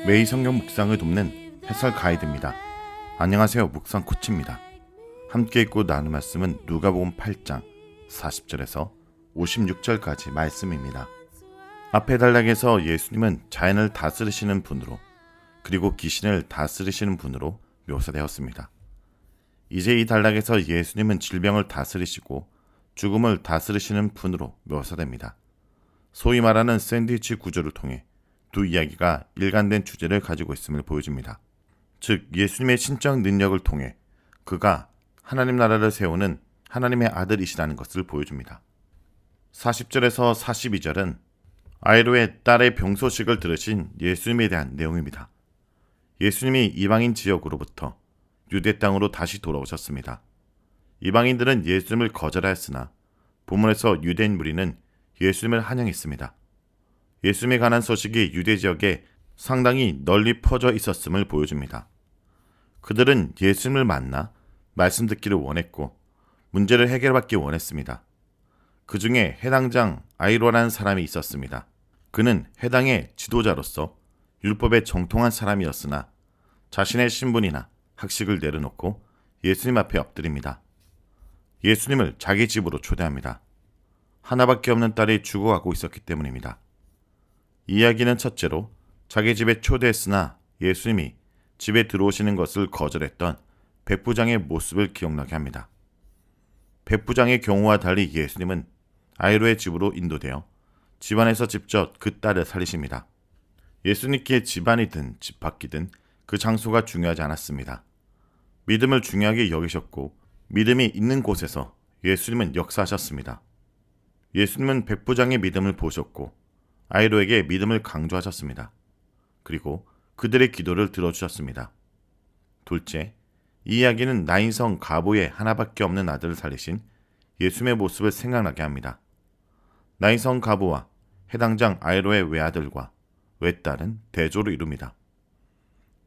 매일 성경 묵상을 돕는 해설 가이드입니다. 안녕하세요. 묵상 코치입니다. 함께 읽고 나눌 말씀은 누가복음 8장 40절에서 56절까지 말씀입니다. 앞의 단락에서 예수님은 자연을 다스리시는 분으로 그리고 귀신을 다스리시는 분으로 묘사되었습니다. 이제 이 단락에서 예수님은 질병을 다스리시고 죽음을 다스리시는 분으로 묘사됩니다. 소위 말하는 샌드위치 구조를 통해 두 이야기가 일관된 주제를 가지고 있음을 보여줍니다. 즉 예수님의 신적 능력을 통해 그가 하나님 나라를 세우는 하나님의 아들이시라는 것을 보여줍니다. 40절에서 42절은 아이로의 딸의 병소식을 들으신 예수님에 대한 내용입니다. 예수님이 이방인 지역으로부터 유대 땅으로 다시 돌아오셨습니다. 이방인들은 예수님을 거절하였으나 본문에서 유대인 무리는 예수님을 환영했습니다. 예수님에 관한 소식이 유대 지역에 상당히 널리 퍼져 있었음을 보여줍니다. 그들은 예수님을 만나 말씀 듣기를 원했고 문제를 해결받기 원했습니다. 그 중에 해당장 아이로라는 사람이 있었습니다. 그는 해당의 지도자로서 율법에 정통한 사람이었으나 자신의 신분이나 학식을 내려놓고 예수님 앞에 엎드립니다. 예수님을 자기 집으로 초대합니다. 하나밖에 없는 딸이 죽어가고 있었기 때문입니다. 이야기는 첫째로 자기 집에 초대했으나 예수님이 집에 들어오시는 것을 거절했던 백부장의 모습을 기억나게 합니다. 백부장의 경우와 달리 예수님은 아이로의 집으로 인도되어 집안에서 직접 그 딸을 살리십니다. 예수님께 집안이든 집 밖이든 그 장소가 중요하지 않았습니다. 믿음을 중요하게 여기셨고 믿음이 있는 곳에서 예수님은 역사하셨습니다. 예수님은 백부장의 믿음을 보셨고 아이로에게 믿음을 강조하셨습니다. 그리고 그들의 기도를 들어주셨습니다. 둘째, 이 이야기는 나인성 가보의 하나밖에 없는 아들을 살리신 예수님의 모습을 생각나게 합니다. 나인성 가보와 해당장 아이로의 외아들과 외딸은 대조를 이룹니다.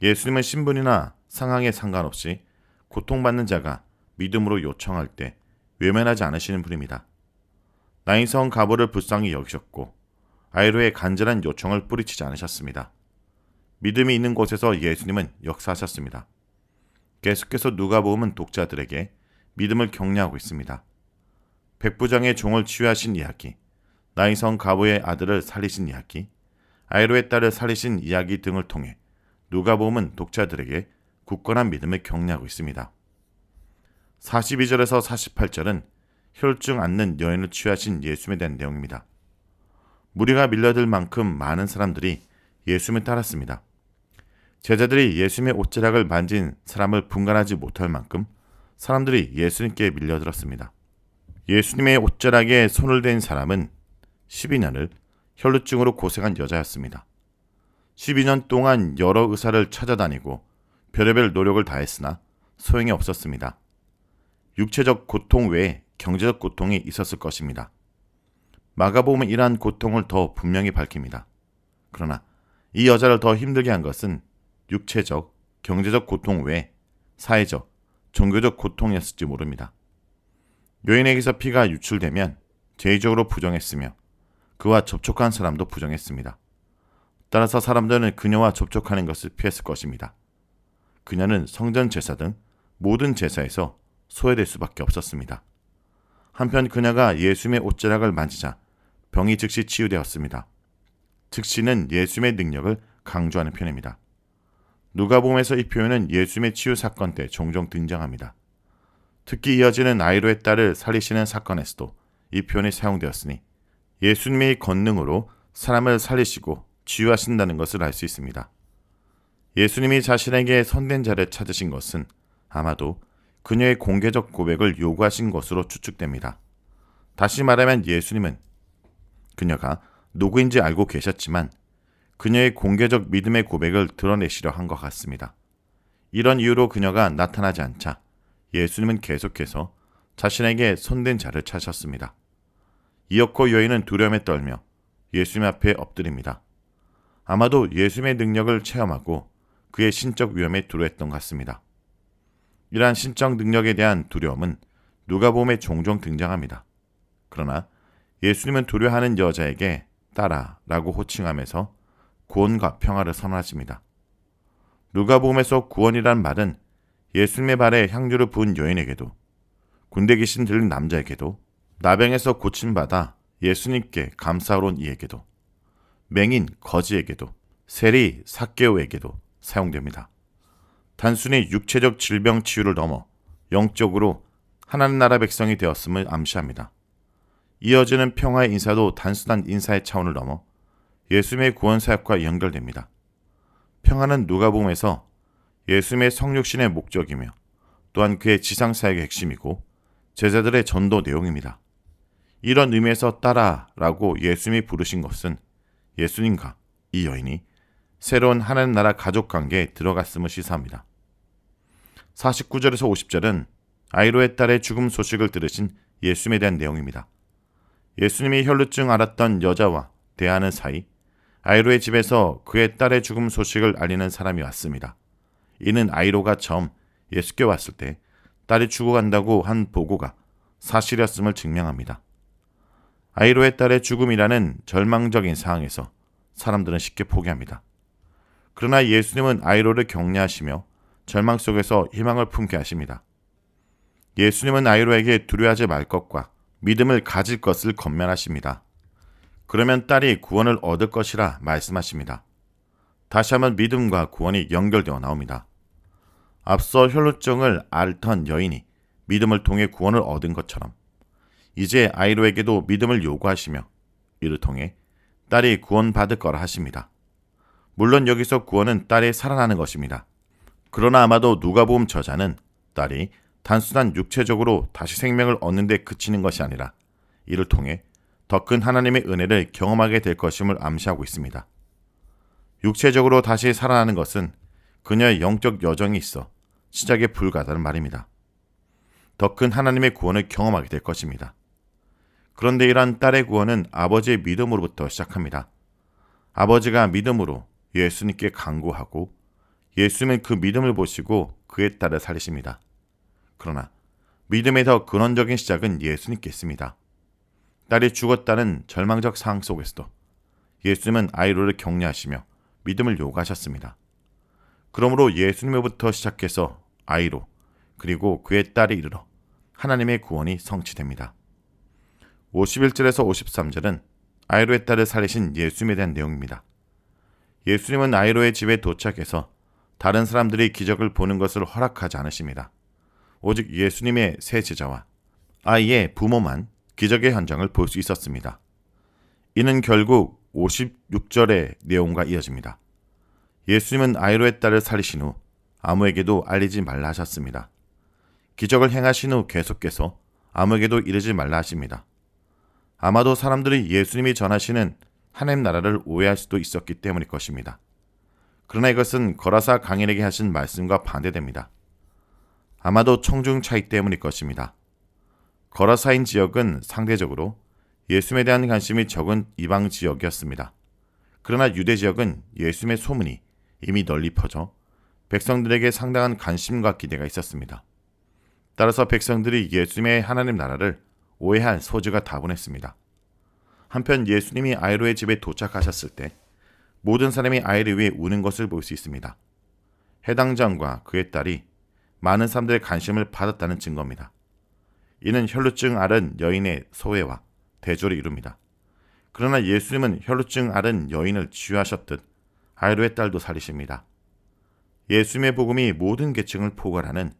예수님은 신분이나 상황에 상관없이 고통받는 자가 믿음으로 요청할 때 외면하지 않으시는 분입니다. 나인성 가보를 불쌍히 여기셨고 아이로의 간절한 요청을 뿌리치지 않으셨습니다. 믿음이 있는 곳에서 예수님은 역사하셨습니다. 계속해서 누가복음은 독자들에게 믿음을 격려하고 있습니다. 백부장의 종을 치유하신 이야기, 나인성 가보의 아들을 살리신 이야기, 아이로의 딸을 살리신 이야기 등을 통해 누가복음은 독자들에게 굳건한 믿음을 격려하고 있습니다. 42절에서 48절은 혈증 앓는 여인을 치유하신 예수님에 대한 내용입니다. 무리가 밀려들 만큼 많은 사람들이 예수님을 따랐습니다. 제자들이 예수님의 옷자락을 만진 사람을 분간하지 못할 만큼 사람들이 예수님께 밀려들었습니다. 예수님의 옷자락에 손을 댄 사람은 12년을 혈루증으로 고생한 여자였습니다. 12년 동안 여러 의사를 찾아다니고 별의별 노력을 다했으나 소용이 없었습니다. 육체적 고통 외에 경제적 고통이 있었을 것입니다. 마가복음은 이러한 고통을 더 분명히 밝힙니다. 그러나 이 여자를 더 힘들게 한 것은 육체적, 경제적 고통 외에 사회적, 종교적 고통이었을지 모릅니다. 여인에게서 피가 유출되면 죄의적으로 부정했으며 그와 접촉한 사람도 부정했습니다. 따라서 사람들은 그녀와 접촉하는 것을 피했을 것입니다. 그녀는 성전 제사 등 모든 제사에서 소외될 수밖에 없었습니다. 한편 그녀가 예수님의 옷자락을 만지자 병이 즉시 치유되었습니다. 즉시는 예수님의 능력을 강조하는 표현입니다. 누가복음에서 이 표현은 예수님의 치유 사건 때 종종 등장합니다. 특히 이어지는 아이로의 딸을 살리시는 사건에서도 이 표현이 사용되었으니 예수님의 권능으로 사람을 살리시고 치유하신다는 것을 알 수 있습니다. 예수님이 자신에게 선된 자를 찾으신 것은 아마도 그녀의 공개적 고백을 요구하신 것으로 추측됩니다. 다시 말하면 예수님은 그녀가 누구인지 알고 계셨지만 그녀의 공개적 믿음의 고백을 드러내시려 한 것 같습니다. 이런 이유로 그녀가 나타나지 않자 예수님은 계속해서 자신에게 손댄 자를 찾으셨습니다. 이었고 여인은 두려움에 떨며 예수님 앞에 엎드립니다. 아마도 예수님의 능력을 체험하고 그의 신적 위험에 두려워했던 것 같습니다. 이러한 신적 능력에 대한 두려움은 누가복음에 종종 등장합니다. 그러나 예수님은 두려워하는 여자에게 딸아라고 호칭하면서 구원과 평화를 선언하십니다. 누가복음에서 구원이란 말은 예수님의 발에 향유를 부은 여인에게도, 군대 귀신 들린 남자에게도, 나병에서 고침받아 예수님께 감사하러 온 이에게도, 맹인 거지에게도, 세리 삭개오에게도 사용됩니다. 단순히 육체적 질병 치유를 넘어 영적으로 하나님 나라 백성이 되었음을 암시합니다. 이어지는 평화의 인사도 단순한 인사의 차원을 넘어 예수님의 구원 사역과 연결됩니다. 평화는 누가복음에서 예수님의 성육신의 목적이며 또한 그의 지상 사역의 핵심이고 제자들의 전도 내용입니다. 이런 의미에서 따라라고 예수님이 부르신 것은 예수님과 이 여인이 새로운 하나님 나라 가족 관계에 들어갔음을 시사합니다. 49절에서 50절은 아이로의 딸의 죽음 소식을 들으신 예수님에 대한 내용입니다. 예수님이 혈루증 앓았던 여자와 대하는 사이 아이로의 집에서 그의 딸의 죽음 소식을 알리는 사람이 왔습니다. 이는 아이로가 처음 예수께 왔을 때 딸이 죽어간다고 한 보고가 사실이었음을 증명합니다. 아이로의 딸의 죽음이라는 절망적인 상황에서 사람들은 쉽게 포기합니다. 그러나 예수님은 아이로를 격려하시며 절망 속에서 희망을 품게 하십니다. 예수님은 아이로에게 두려워하지 말 것과 믿음을 가질 것을 권면하십니다. 그러면 딸이 구원을 얻을 것이라 말씀하십니다. 다시 한번 믿음과 구원이 연결되어 나옵니다. 앞서 혈루증을 앓던 여인이 믿음을 통해 구원을 얻은 것처럼 이제 아이로에게도 믿음을 요구하시며 이를 통해 딸이 구원받을 거라 하십니다. 물론 여기서 구원은 딸이 살아나는 것입니다. 그러나 아마도 누가복음 저자는 딸이 단순한 육체적으로 다시 생명을 얻는 데 그치는 것이 아니라 이를 통해 더 큰 하나님의 은혜를 경험하게 될 것임을 암시하고 있습니다. 육체적으로 다시 살아나는 것은 그녀의 영적 여정이 있어 시작에 불과하다는 말입니다. 더 큰 하나님의 구원을 경험하게 될 것입니다. 그런데 이러한 딸의 구원은 아버지의 믿음으로부터 시작합니다. 아버지가 믿음으로 예수님께 간구하고 예수님은 그 믿음을 보시고 그의 딸을 살리십니다. 그러나 믿음의 더 근원적인 시작은 예수님께 있습니다. 딸이 죽었다는 절망적 상황 속에서도 예수님은 아이로를 격려하시며 믿음을 요구하셨습니다. 그러므로 예수님으로부터 시작해서 아이로 그리고 그의 딸에 이르러 하나님의 구원이 성취됩니다. 51절에서 53절은 아이로의 딸을 살리신 예수님에 대한 내용입니다. 예수님은 아이로의 집에 도착해서 다른 사람들이 기적을 보는 것을 허락하지 않으십니다. 오직 예수님의 세 제자와 아이의 부모만 기적의 현장을 볼 수 있었습니다. 이는 결국 56절의 내용과 이어집니다. 예수님은 아이로의 딸을 살리신 후 아무에게도 알리지 말라 하셨습니다. 기적을 행하신 후 계속해서 아무에게도 이르지 말라 하십니다. 아마도 사람들이 예수님이 전하시는 하나님 나라를 오해할 수도 있었기 때문일 것입니다. 그러나 이것은 거라사 강인에게 하신 말씀과 반대됩니다. 아마도 청중 차이 때문일 것입니다. 거라사인 지역은 상대적으로 예수님에 대한 관심이 적은 이방 지역이었습니다. 그러나 유대 지역은 예수님의 소문이 이미 널리 퍼져 백성들에게 상당한 관심과 기대가 있었습니다. 따라서 백성들이 예수님의 하나님 나라를 오해할 소지가 다분했습니다. 한편 예수님이 아이로의 집에 도착하셨을 때 모든 사람이 아이를 위해 우는 것을 볼 수 있습니다. 해당 장과 그의 딸이 많은 사람들의 관심을 받았다는 증거입니다. 이는 혈루증 앓은 여인의 소외와 대조를 이룹니다. 그러나 예수님은 혈루증 앓은 여인을 치유하셨듯 아이로의 딸도 살리십니다. 예수님의 복음이 모든 계층을 포괄하는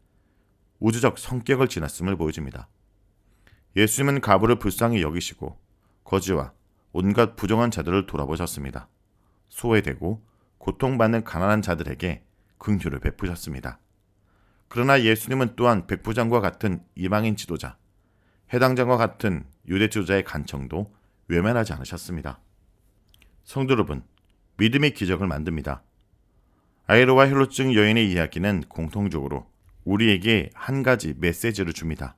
우주적 성격을 지녔음을 보여줍니다. 예수님은 가부를 불쌍히 여기시고 거지와 온갖 부정한 자들을 돌아보셨습니다. 소외되고 고통받는 가난한 자들에게 긍휼을 베푸셨습니다. 그러나 예수님은 또한 백부장과 같은 이방인 지도자, 해당장과 같은 유대 지도자의 간청도 외면하지 않으셨습니다. 성도 여러분, 믿음이 기적을 만듭니다. 아이로와 혈루증 여인의 이야기는 공통적으로 우리에게 한 가지 메시지를 줍니다.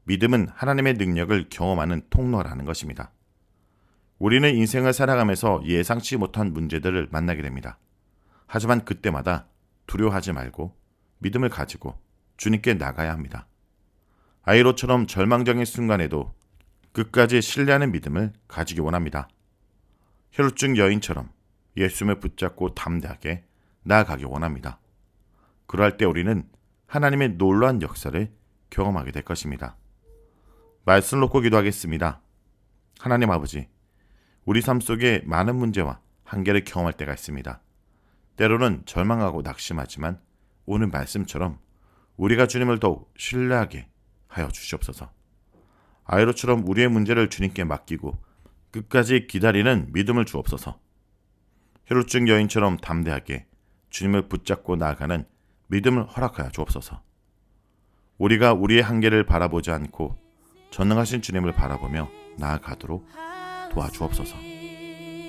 믿음은 하나님의 능력을 경험하는 통로라는 것입니다. 우리는 인생을 살아가면서 예상치 못한 문제들을 만나게 됩니다. 하지만 그때마다 두려워하지 말고 믿음을 가지고 주님께 나가야 합니다. 아이로처럼 절망적인 순간에도 끝까지 신뢰하는 믿음을 가지기 원합니다. 혈루증 여인처럼 예수님을 붙잡고 담대하게 나아가기 원합니다. 그러할 때 우리는 하나님의 놀라운 역사를 경험하게 될 것입니다. 말씀을 놓고 기도하겠습니다. 하나님 아버지, 우리 삶 속에 많은 문제와 한계를 경험할 때가 있습니다. 때로는 절망하고 낙심하지만 오늘 말씀처럼 우리가 주님을 더욱 신뢰하게 하여 주시옵소서. 아이로처럼 우리의 문제를 주님께 맡기고 끝까지 기다리는 믿음을 주옵소서. 혈루증 여인처럼 담대하게 주님을 붙잡고 나아가는 믿음을 허락하여 주옵소서. 우리가 우리의 한계를 바라보지 않고 전능하신 주님을 바라보며 나아가도록 도와주옵소서.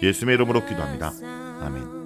예수님의 이름으로 기도합니다. 아멘.